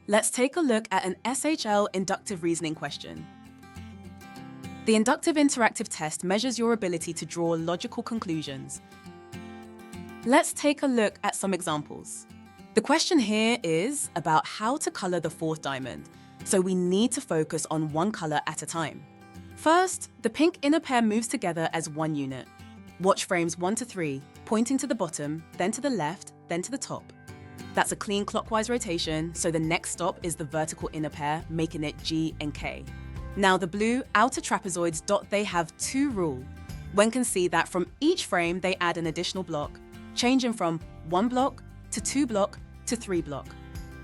Let's take a look at an SHL Inductive Reasoning question. The inductive interactive test measures your ability to draw logical conclusions. Let's take a look at some examples. The question here is about how to color the fourth diamond, so we need to focus on one color at a time. First, the pink inner pair moves together as one unit. Watch frames 1 to 3, pointing to the bottom, then to the left, then to the top. That's a clean clockwise rotation, so the next stop is the vertical inner pair, making it G and K. Now the blue outer trapezoids they have two rule. One can see that from each frame they add an additional block, changing from 1 block to 2 block to 3 block.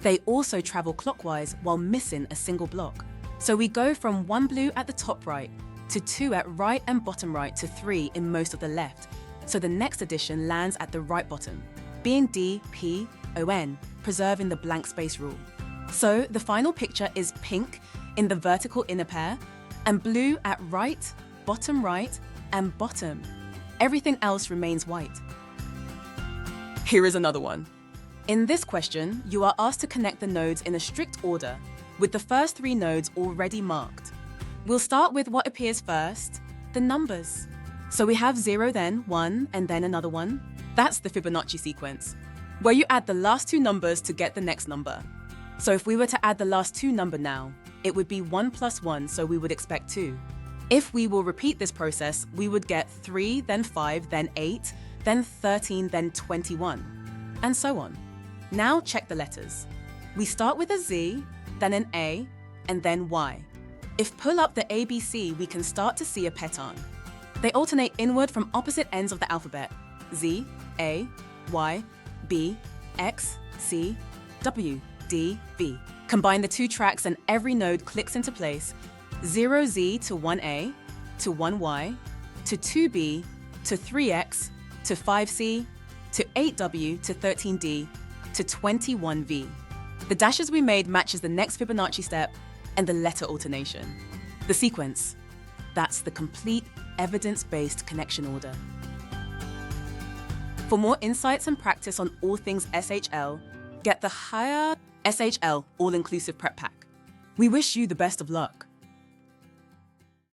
They also travel clockwise while missing a single block. So we go from 1 blue at the top right, to 2 at right and bottom right, to 3 in most of the left. So the next addition lands at the right bottom, being D, P, O-N, preserving the blank space rule. So the final picture is pink in the vertical inner pair, and blue at right, and bottom. Everything else remains white. Here is another one. In this question, you are asked to connect the nodes in a strict order, with the first 3 nodes already marked. We'll start with what appears first, the numbers. So we have 0, then 1, and then another 1. That's the Fibonacci sequence, where you add the last 2 numbers to get the next number. So if we were to add the last 2 number now, it would be 1 plus 1, so we would expect 2. If we will repeat this process, we would get 3, then 5, then 8, then 13, then 21, and so on. Now check the letters. We start with a Z, then an A, and then Y. If pull up the ABC, we can start to see a pattern. They alternate inward from opposite ends of the alphabet: Z, A, Y, B, X, C, W, D, V. Combine the 2 tracks and every node clicks into place: 0Z to 1A, to 1Y, to 2B, to 3X, to 5C, to 8W, to 13D, to 21V. The dashes we made matches the next Fibonacci step and the letter alternation. The sequence, that's the complete evidence-based connection order. For more insights and practice on all things SHL, get the higher SHL All-Inclusive Prep Pack. We wish you the best of luck.